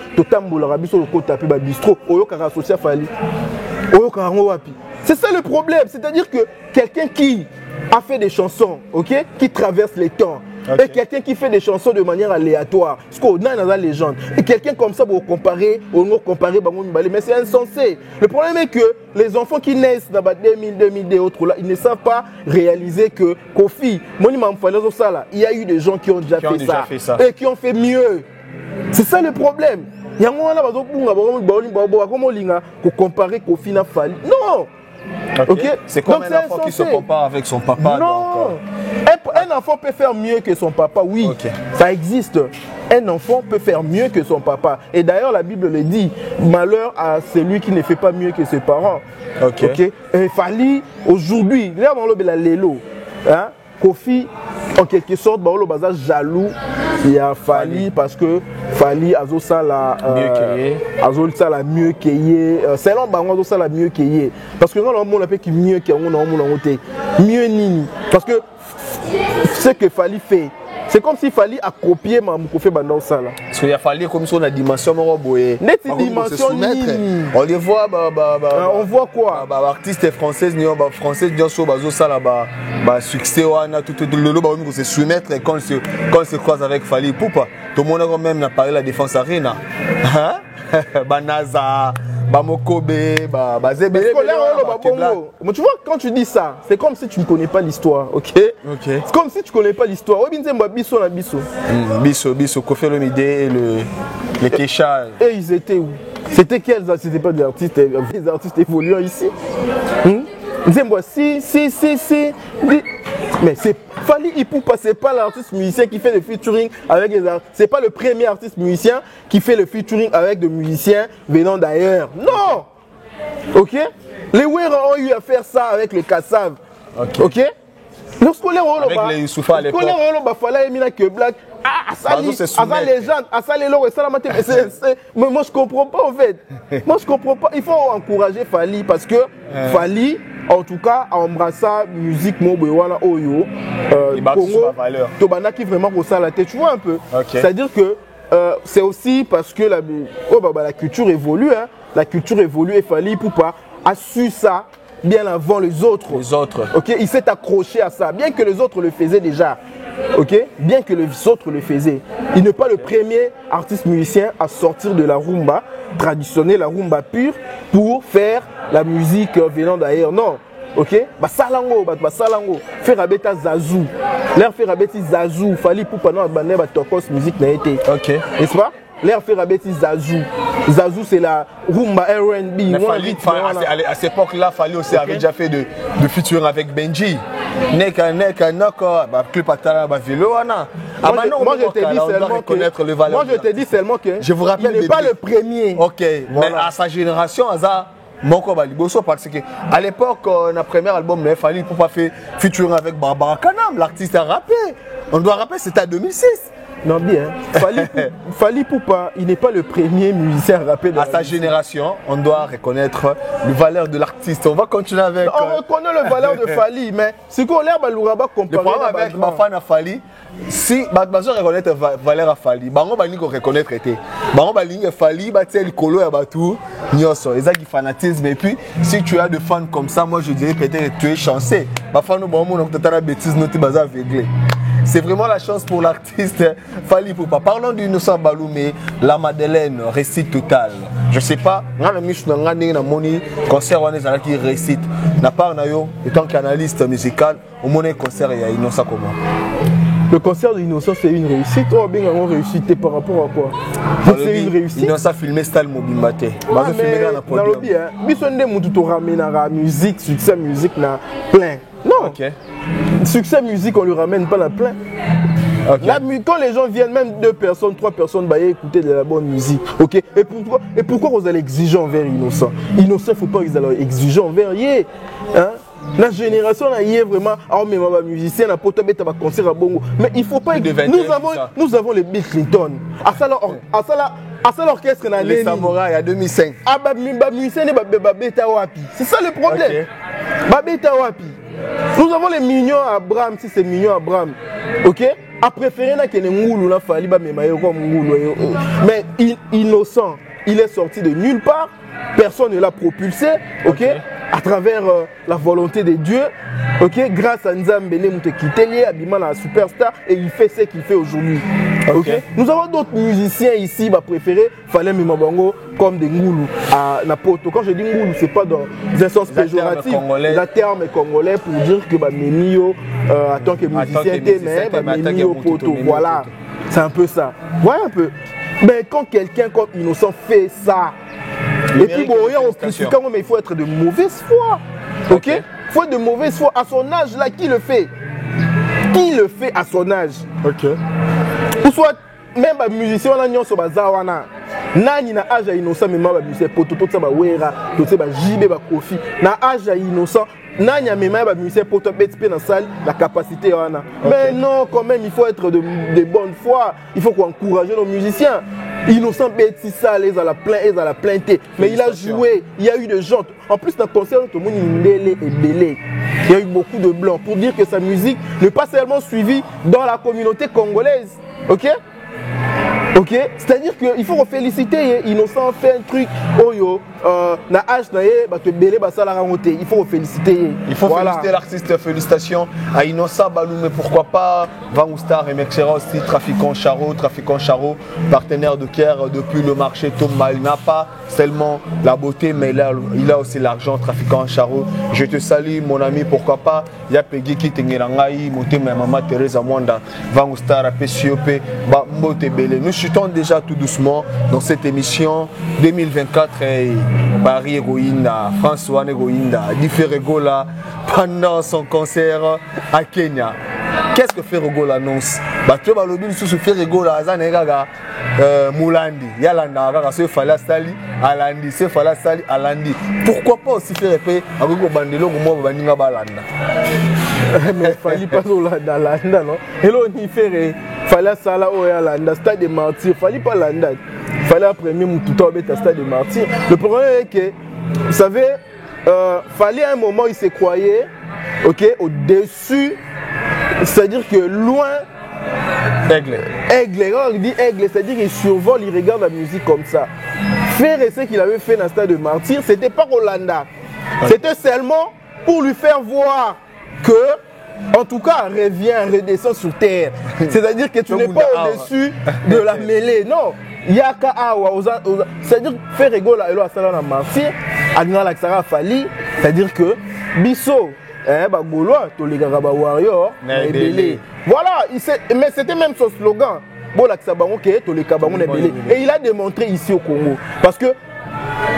C'est ça le problème, c'est-à-dire que quelqu'un qui a fait des chansons, ok, qui traverse les temps, Et quelqu'un qui fait des chansons de manière aléatoire. Parce qu'on a dans la légende. Et quelqu'un comme ça, vous comparez, mais c'est insensé. Le problème est que les enfants qui naissent dans 2000 et autres, là, ils ne savent pas réaliser que Kofi, il y a eu des gens qui ont déjà fait ça et qui ont fait mieux. C'est ça le problème. Il y a un moment où comparer Kofi na Fally. Non. Okay. C'est comme un enfant qui se compare avec son papa. Non. Un enfant peut faire mieux que son papa, oui. Ça existe. Un enfant peut faire mieux que son papa. Et d'ailleurs, la Bible le dit. Malheur à celui qui ne fait pas mieux que ses parents. Et Fally, aujourd'hui, là, on a Lélo. Kofi, en quelque sorte, on a jaloux. Il y a Fally parce que Fally a la mieux qu'ayé. C'est l'homme qui a la mieux qu'ayé. Parce que quand on a fait mieux qu'ayé, mieux nini. Parce que ce que Fally fait, c'est comme si Fally a copié Kofi Bandao Sala. Parce qu'il a fallu comme ça, on a dimension dimension on les voit, on voit quoi? Artistes français, succès, tout le monde se soumettre quand on se croise avec Fally Ipupa. Tout le monde a même parlé de la défense arena. Banaza. Bamokobe, Bazébé. Mais tu vois, quand tu dis ça, c'est comme si tu ne connais pas l'histoire, ok? C'est comme si tu ne connais pas l'histoire. Bisso, Kofi Olomide et le Kesha. Et ils étaient où? C'était quels artistes? C'était pas des artistes évoluant ici. Si. Mais c'est Fally Ipupa, c'est pas l'artiste musicien qui fait le featuring avec les artistes. C'est pas le premier artiste musicien qui fait le featuring avec des musiciens venant d'ailleurs. Non. Ok. Les Wera ont eu à faire ça avec le Kassav. Ok. Lorsqu'on les rôle avec les Youssoufa à l'époque. Mais moi je comprends pas en fait. Moi je comprends pas. Il faut encourager Fally parce que Fally, en tout cas, a embrassé la musique Mobowana Oyo. Congo, Tobana qui vraiment ressent la tête. Tu vois un peu. C'est-à-dire que c'est aussi parce que la culture évolue. La culture évolue et Fally Ipupa a su ça bien avant les autres. Il s'est accroché à ça, bien que les autres le faisaient déjà. Bien que les autres le faisaient. Il n'est pas le premier artiste musicien à sortir de la rumba traditionnelle, la rumba pure, pour faire la musique venant d'ailleurs. Non. Basalango. Faire abeta Zazou. L'air faire abeti Zazou. Fally Ipupa non abandonner ba tokos musique n'a été. N'est-ce pas? L'air fait rabeti Zazou. Zazou, c'est la rumba R&B. À cette époque-là, Fally aussi avait déjà fait de featuring avec Benji. Moi, je te dis seulement que je vous rappelle, il n'est pas le premier. Mais à sa génération, parce qu'à l'époque, le premier album, il fallait pour pas faire featuring avec Barbara Kanam. L'artiste a rappé. On doit rappeler, c'était en 2006. Non, bien. Fally Ipupa, il n'est pas le premier musicien à rapper. À sa génération, on doit reconnaître le valeur de l'artiste. On va continuer avec. On reconnaît le valeur de Fally, mais ce qu'on a l'air de comparer. Le problème avec ma fan à Fally, si je reconnais la valeur à Fally, je vais reconnaître. Je vais Fally, le colo et tout. C'est du fanatisme. Et puis, si tu as des fans comme ça, moi je dirais peut-être que tu es chanceux. Ma fan, c'est vraiment la chance pour l'artiste Fally Ipupa. Parlons d'Innocent Baloumé, La Madeleine, récite total. Je ne sais pas, concert qui récite. Na part étant qu'analyste musical, au moins concert il y a Innocent comment? Le concert d'Innocent c'est une réussite. Oh bien on réussite par rapport à quoi? C'est une réussite. Innocent filmé style Mobimbate. La musique, succès musique na plein. Non. Succès musique, on ne lui ramène pas la plein. Quand les gens viennent, même 2 personnes, 3 personnes, écouter de la bonne musique. Et pourquoi vous allez exiger envers Innocent? Innocent, il ne faut pas qu'ils aient exigeant envers Yé. La génération là, Yé vraiment, mais ma musicien, n'a pas de concert à Bongo. Mais il ne faut pas. Nous avons les Bill Clinton. À ça l'orchestre dans les samouraïs à 2005. C'est ça le problème. Nous avons les Mignons Abraham, si c'est Mignon Abraham. À préférer que les Moulou la Fally mais Innocent, il est sorti de nulle part. Personne ne l'a propulsé. à travers la volonté de Dieu, ok, grâce à Nzambele Moutekiteli, Abima la superstar, et il fait ce qu'il fait aujourd'hui. Okay. Nous avons d'autres musiciens ici, préférés, fallait Mimabango, comme des Ngoulou à Napoto. Quand je dis Ngoulou, c'est pas dans un sens péjoratif, c'est terme congolais pour dire que Mémio, en tant que musicien, Mémio Poto, voilà, c'est un peu ça. Voilà un peu. Mais quand quelqu'un comme Innocent fait ça, et puis bon, mais il faut être de mauvaise foi. Ok? Il faut être de mauvaise foi. À son âge là, qui le fait? Qui le fait à son âge? Ok. Ou soit même les musiciens on a nion sur bazawana. Nani na âge à Innocent mais ma musicien poto tout ça ba wera, tout ça ba jibe ba kofi. Na âge à Innocent nani a même ba musicien poto betpe dans salle la capacité wana. Mais non, quand même il faut être de bonne foi. Il faut encourager nos musiciens. Innocent Betty ça les à la plainte. Mais il a joué, il y a eu des gens. En plus dans le concert tout le monde est belé. Il y a eu beaucoup de blancs pour dire que sa musique n'est pas seulement suivie dans la communauté congolaise. Ok? Ok? C'est-à-dire qu'il faut féliciter Innocent fait un truc. Oyo, na âge na te belé basala ramonter. Il faut féliciter. Il faut féliciter l'artiste. Félicitations à Innocent Balou, mais pourquoi pas Vangoustar et Mexera aussi, Trafiquant Charo, partenaire de Caire depuis le marché Thomas. Il n'a pas seulement la beauté, mais il a aussi l'argent, Trafiquant Charo. Je te salue mon ami, pourquoi pas. Il y a Peggy qui t'enguelangaï, monté ma maman Thérèse Amwanda, Vangoustar, Pessiope, Mbote Belé. Nous chutons déjà tout doucement dans cette émission 2024 et Paris Héroïne, François Héroïne, Ferregola pendant son concert à Kenya. Qu'est-ce que Ferregola annonce? Tu vas le dire sur Ferregola, Zanegaga, Moulandi, Yalanda, ce fallait Sali, Alandi, ce fallait Sali, Alandi. Pourquoi pas aussi faire épée avec le bandelo comme moi, Baninga Balanda? Mais il fallait pas Olanda, Landa, non? Et là, on y fait. Fallait ça là où Yalanda, stade de martyrs, fallait pas Landa. Fallait après même tout à l'heure stade de martyrs. Le problème est que, vous savez, fallait un moment il se croyait, ok, au-dessus, c'est-à-dire que loin. Aigle. Quand il dit aigle, c'est-à-dire qu'il survole, il regarde la musique comme ça. Faire ce qu'il avait fait dans le stade de martyrs, c'était pas Rolanda. C'était seulement pour lui faire voir que. En tout cas, redescend sur terre. C'est-à-dire que tu n'es pas au-dessus de la mêlée. Non. Yaka awa. C'est-à-dire que faire rigolo à la martyr, Agna Laksara Fali, c'est-à-dire que Bisso, Bagoloa, Tolegara Warrior, voilà, mais c'était même son slogan. Et il a démontré ici au Congo. Parce que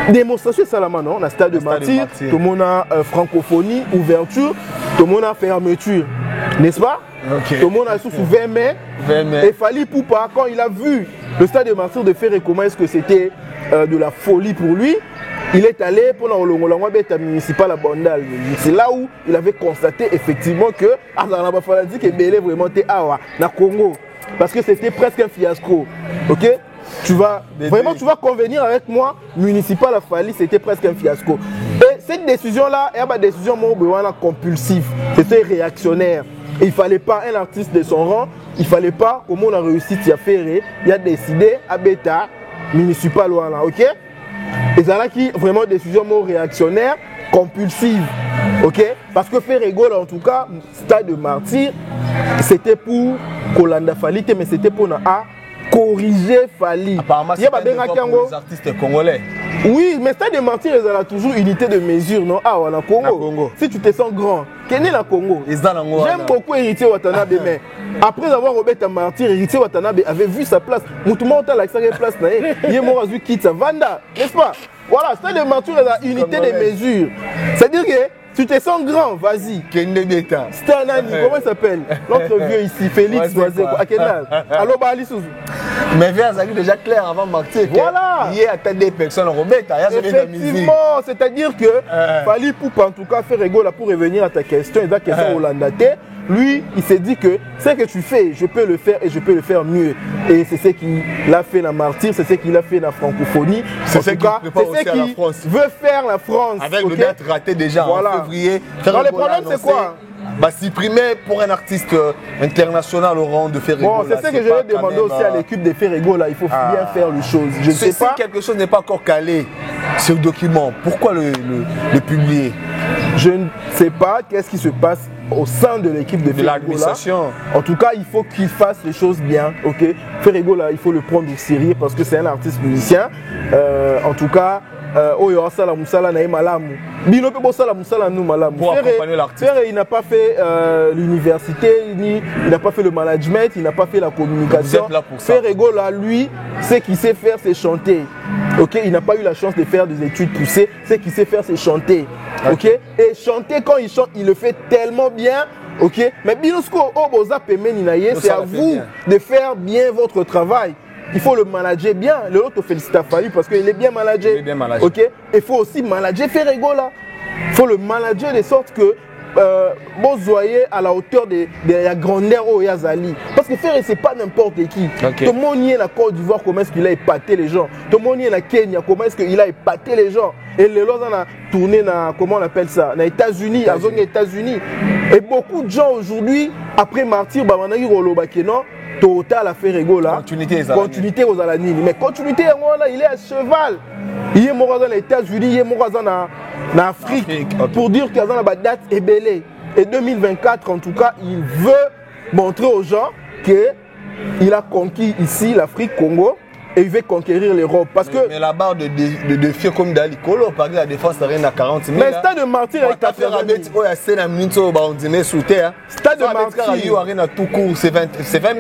démonstration Salama, non, la stade de martyr, tout le monde a francophonie, ouverture, tout le monde a fermeture, n'est-ce pas? Tout le monde a sous 20 mai. Et Fali Poupa, quand il a vu le stade de martyr de faire et comment est-ce que c'était de la folie pour lui, il est allé pour la municipale à Bandal. C'est là où il avait constaté effectivement que Azaraba Faladi qui est belé vraiment Awa, na Congo. Parce que c'était presque un fiasco. Ok? Tu vas convenir avec moi, municipal à Fali, c'était presque un fiasco. Et cette décision-là, est une décision compulsive, c'était réactionnaire. Et il ne fallait pas un artiste de son rang, il ne fallait pas, comme on a réussi à faire, il a décidé à Beta, municipal, voilà, ok? Et ça là qui vraiment décision réactionnaire, compulsive, ok? Parce que faire rigole, en tout cas, stade de martyr, c'était pour Kolanda Fali, mais c'était pour corriger Fali. Apparemment, c'est pas pour les artistes congolais. Oui, mais stade de martyr, ils ont toujours unité de mesure, non? Ah, on a Congo. Si tu te sens grand, qu'est-ce que Congo? J'aime beaucoup Héritier Watanabe, mais après avoir Robert Martyr, Héritier Watanabe avait vu sa place. Moutouma Ota la place, il est mort à Quitte Vanda, n'est-ce pas? Voilà, stade de martyr, ils ont unité de mesure. C'est-à-dire que tu te sens grand, vas-y. C'était un ami, comment il s'appelle? L'autre vieux ici, Félix Oisé. À quel âge? Allô, Bali Souzou. Mais viens, ça déjà clair avant Martyr. Voilà. Il y a des personnes, Robert, effectivement, c'est-à-dire que Fali Poupa, en tout cas, faire rigolo pour revenir à ta question, et la question hollandaise. Lui, il s'est dit que ce que tu fais, je peux le faire et je peux le faire mieux. Et c'est ce qu'il a fait dans Martyr, c'est ce qu'il a fait dans la francophonie. C'est ce qu'il veut faire la France. Avec le date raté déjà en février. Non, le problème c'est quoi? supprimer pour un artiste international au rang de Ferrego. Bon, c'est ce que je vais demander aussi à l'équipe de Ferrego là. Il faut bien faire les choses. Je sais pas. Si quelque chose n'est pas encore calé sur le document, pourquoi le publier? Je ne sais pas qu'est-ce qui se passe au sein de l'équipe de Ferrego là. En tout cas, il faut qu'il fasse les choses bien. Ok, Ferrego là, il faut le prendre au sérieux parce que c'est un artiste musicien. En tout cas. Oyo asala musala na malamu bino pe bosala musala nous malamu Ferré il n'a pas fait l'université, il n'a pas fait le management, il n'a pas fait la communication. Ferrego là, lui, ce qu'il sait faire c'est chanter. OK, il n'a pas eu la chance de faire des études poussées, ce qu'il sait faire c'est chanter. OK, et chanter quand il chante, il le fait tellement bien. OK, mais binosko oboza pemeni na ye, c'est à vous de faire bien votre travail. Il faut le manager bien. Le autre félicite à Fali parce qu'il est bien managé. Ok. Il faut aussi manager Ferrego là. Il faut le manager de sorte que vous voyez à la hauteur de la grandeur au Yazali. Parce que Ferré c'est pas n'importe qui. Tout le monde y est la Côte d'Ivoire, comment est-ce qu'il a épaté les gens. Tout le monde y est la Kenya, comment est-ce qu'il a épaté les gens. Et les gens ont tourné dans, comment on appelle ça, dans les États-Unis, à zone États-Unis. Et beaucoup de gens aujourd'hui, après Martyr, Bamanagi Rolobakeno, total à Ferrego là, continuité aux Alanini. Mais continuité, il est à cheval. Il est mort dans les États-Unis, il est mort en Afrique. Pour dire qu'il y a une date ébélée. Et 2024, en tout cas, il veut montrer aux gens qu'il a conquis ici l'Afrique, Congo. Et il veut conquérir l'Europe. Parce que. Mais la barre de défi comme Dali Kolo, par exemple, la défense rien à 40 000. Mais stade de Martyr avec 80 000. Stade de Martyr. Il y a rien à tout court, c'est 20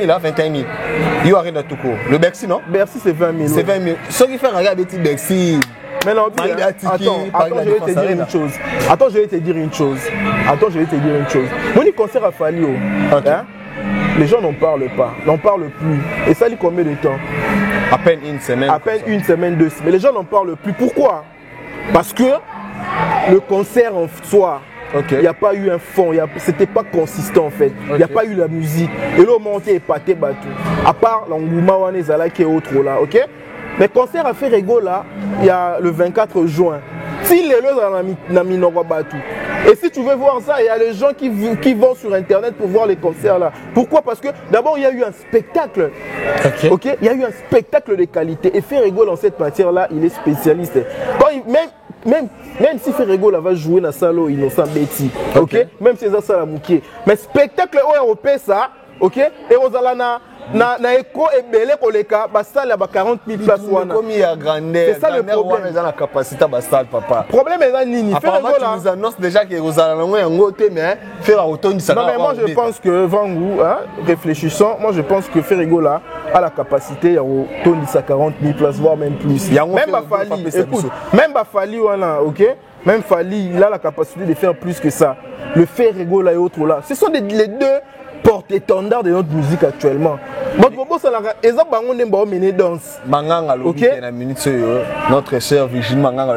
000, 21 000. Il y a rien à tout court. Le Bercy, non? Bercy, c'est 20 000. C'est 20 000. Ce qui fait regarder petit Bercy. Mais non, attends, je vais te dire une chose. Attends, je vais te dire une chose. Mon concert à Falio. Les gens n'en parlent pas, n'en parlent plus. Et ça lui combien de temps? À peine une semaine. À peine une semaine, 2 semaines. Mais les gens n'en parlent plus. Pourquoi? Parce que le concert en soi, il n'y a pas eu un fond, c'était pas consistant en fait. Il n'y a pas eu la musique. Et là, on montait épaté bateau. À part l'engouement Wanezala qui est autre là, ok? Mais concert à Ferrego là, il y a le 24 juin. Si les gens dans Minoro Batou. Et si tu veux voir ça, il y a les gens qui vont sur internet pour voir les concerts là. Pourquoi? Parce que d'abord il y a eu un spectacle. Ok, il y a eu un spectacle de qualité. Et Ferrego dans cette matière là, il est spécialiste. Même si Ferrego là va jouer dans Salo Innocent Betty. Ok, même si c'est ça la moukier. Mais spectacle européen ça. Ok, et aux alana na écho et belé koleka basal ya 40 000 places wana. C'est ça le problème. Ils ont la capacité basal papa. Problème est là nini. Ferrego là. Tu nous annonces déjà que aux alana ngo te mais faire automne ça. Non mais moi je pense que Vangou, réfléchissant, moi je pense que Ferrego là a la capacité à automne ça 40 000 places voire même plus. Même Bafali, écoute, même Bafali wana, ok. Même Fali, il a la capacité de faire plus que ça. Le Ferrego là et autres là. Ce sont les deux porte-étendard de notre musique actuellement. Notre cher Virginie Manganga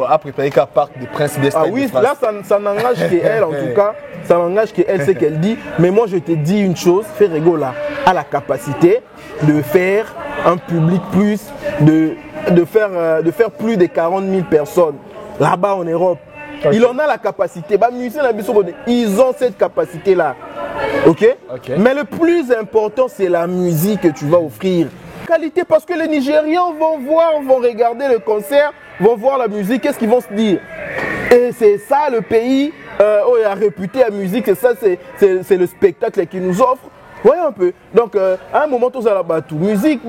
a préparé qu'à part des princes des Ah oui, là ça n'engage qu'elle en tout cas. Ça n'engage qu'elle, c'est qu'elle dit. Mais moi je te dis une chose, Ferrego là a la capacité de faire un public plus, de faire plus de 40 000 personnes là-bas en Europe. Okay. Il en a la capacité. Ils ont cette capacité-là. Ok? Mais le plus important, c'est la musique que tu vas offrir. Qualité, parce que les Nigérians vont regarder le concert, vont voir la musique, qu'est-ce qu'ils vont se dire? Et c'est ça le pays où a réputé la musique, c'est ça, c'est le spectacle qu'ils nous offrent. Voyez un peu. Donc, à un moment, tout ça là, musique,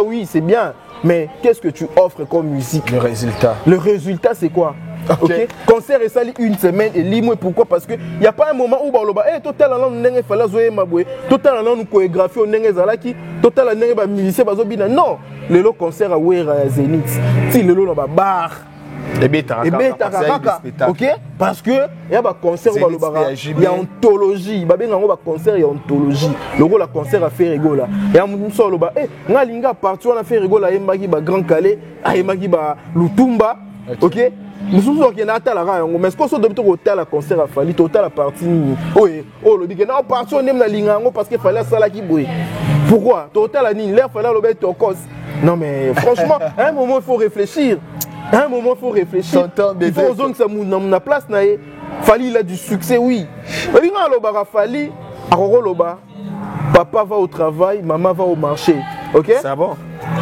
oui, c'est bien. Mais qu'est-ce que tu offres comme musique? Le résultat. Le résultat, c'est quoi? Okay. Concert est sali une semaine et limou. Pourquoi? Parce que il n'y a pas un moment où baloba total en nenge fala zoé maboué total en nous chorégraphie au nenge zalaki total en nenge ba musicien bazobina non le lo concert à Wera Zenith si le lo na ba bar et beta ok parce que il y a ba concert baloba il y a ontologie ba benga ba concert il y a ontologie le go la concert à Ferrego là et a muso loba ngalinga partout on a Ferrego là yembaki ba Grand Calais ayembaki ba Lutumba ok. Nous sommes qui n'ont pas la rang, mais ce qu'on se doit faire la concert à Fali, total la partie. Oui, le dit que non, partout on aime la ligne parce qu'il fallait ça là qui brille. Pourquoi? Total la ligne, l'air fallait le mettre au cause. Non mais franchement, à un moment il faut réfléchir. À un moment, il faut réfléchir. Il faut que ça na place. Fali, il a du succès, oui. Fali, papa va au travail, maman va au marché. Ok? C'est bon.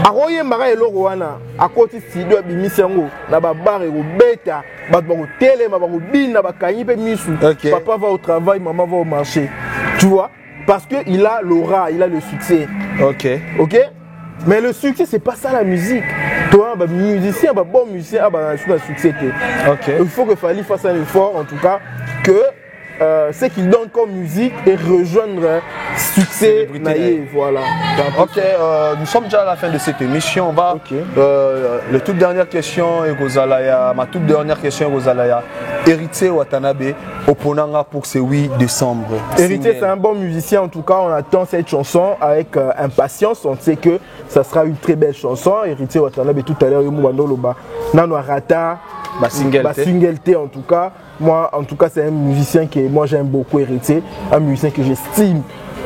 Aroye mara eloko wana akoti studio abimisango na ba bar e beta ba télé ba bina ba kanyi pe misu. Papa va au travail, maman va au marché. Tu vois? Parce que il a l'aura, il a le succès. OK. OK? Mais le succès c'est pas ça la musique. Toi un musicien, un bon musicien, un succès. OK. Il faut que Fali fasse un effort en tout cas que ce qu'il donne comme musique et rejoindre succès naïf, voilà. Ok, nous sommes déjà à la fin de cette émission. On va la toute dernière question est ma toute dernière question est Rosalaya. Héritier Watanabe Oponanga pour ce 8 décembre. Héritier c'est un bon musicien en tout cas, on attend cette chanson avec impatience, on sait que ça sera une très belle chanson. Héritier Watanabe tout à l'heure Nano Arata single T en tout cas. Moi, en tout cas, c'est un musicien que moi j'aime beaucoup, Héritier, un musicien que j'estime,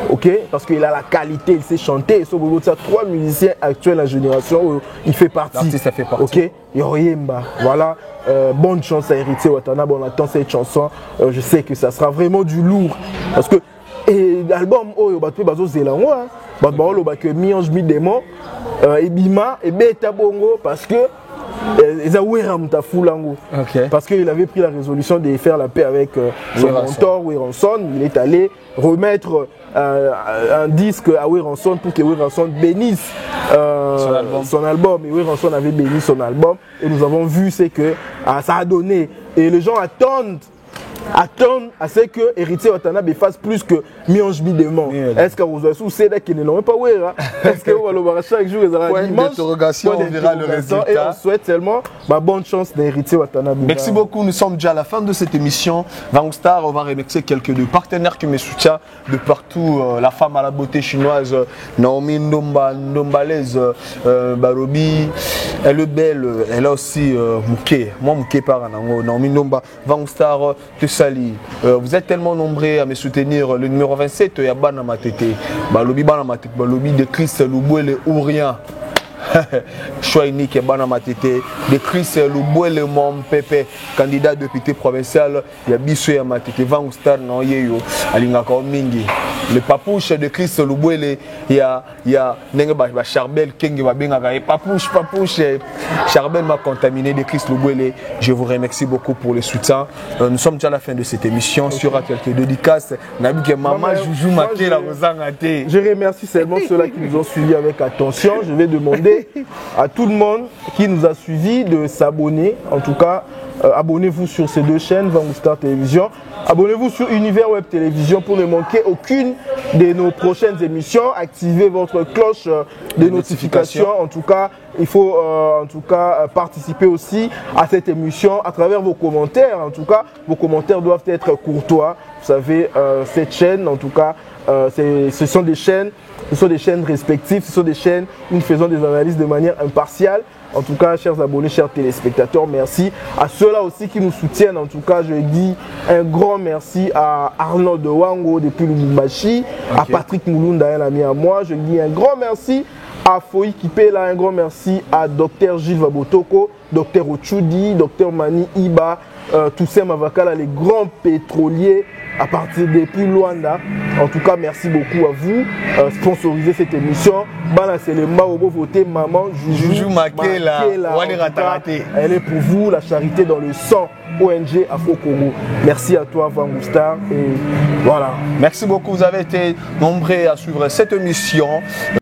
ok, parce qu'il a la qualité, il sait chanter. Et sur le ça, 3 musiciens actuels de la génération où il fait partie. Ça fait partie. Ok, Yoyemba, voilà. Bonne chance à Héritier Watanabe, on attend cette chanson. Je sais que ça sera vraiment du lourd, parce que l'album oh battu bazo zelango batbalo que miange mi démon et bima et beta bongo parce que parce qu'il avait pris la résolution de faire la paix avec son mentor Weranson. Il est allé remettre un disque à Weranson pour que Weranson bénisse son album. Et Weranson avait béni son album. Et nous avons vu ce que ça a donné. Et les gens attendent à ce que Héritier Watanabe fasse plus que Miange Bidémon. Est-ce que vous avez soucié qu'ils ne l'ont pas oué? Est-ce que vous allez chaque jour on verra le résultat. Et on souhaite tellement bonne chance d'Héritier Watanabe. Merci beaucoup, nous sommes déjà à la fin de cette émission. Vangstar, on va remercier quelques de partenaires qui me soutiennent de partout. La femme à la beauté chinoise, Naomi Ndombalaise, Barobi, elle est belle, elle a aussi Mouké. Moi, Mouké par Naomi Ndomba, Vangstar, Sali. Vous êtes tellement nombreux à me soutenir. Le numéro 27, il y a Bana Matete. Balobi Bana Matete. Balobi de Chris Loubouele ou rien. Choix unique et Bana Matete. De Chris Loubouele mon pépé. Candidat de député provincial. Il y a Bissou et Matete. Vangstar non yeyo. Alingaka Mingi. Le papouche de Chris Loubouele. Il y a Nenga Charbel Kengi Babengaka. Papouche. Charbel m'a contaminé de Chris Loubouele. Je vous remercie beaucoup pour le soutien. Nous sommes déjà à la fin de cette émission. Il y aura quelques dédicaces. Je remercie seulement ceux-là qui nous ont suivis avec attention. Je vais demander à tout le monde qui nous a suivis de s'abonner. En tout cas, abonnez-vous sur ces 2 chaînes, Vangstar Télévision. Abonnez-vous sur Univers Web Télévision pour ne manquer aucune de nos prochaines émissions. Activez votre cloche de notification. En tout cas, il faut participer aussi à cette émission à travers vos commentaires. En tout cas, vos commentaires doivent être courtois. Vous savez, cette chaîne, en tout cas, ce sont des chaînes respectives, ce sont des chaînes où nous faisons des analyses de manière impartiale. En tout cas, chers abonnés, chers téléspectateurs, merci à ceux-là aussi qui nous soutiennent. En tout cas, je dis un grand merci à Arnaud de Wango depuis Lubumbashi, à Patrick Moulunda, un ami à moi. Je dis un grand merci à Foy Kipela, un grand merci à Dr Gilles Vabotoko, Dr Ochudi, Dr Mani Iba, Toussaint Mavakala, les grands pétroliers à partir depuis Luanda. En tout cas, merci beaucoup à vous. Sponsoriser cette émission. C'est le Maobo voté Maman Joujou Makela. Elle est pour vous, la charité dans le sang. ONG Afro-Congo. Merci à toi, Vangstar. Et voilà. Merci beaucoup. Vous avez été nombreux à suivre cette émission.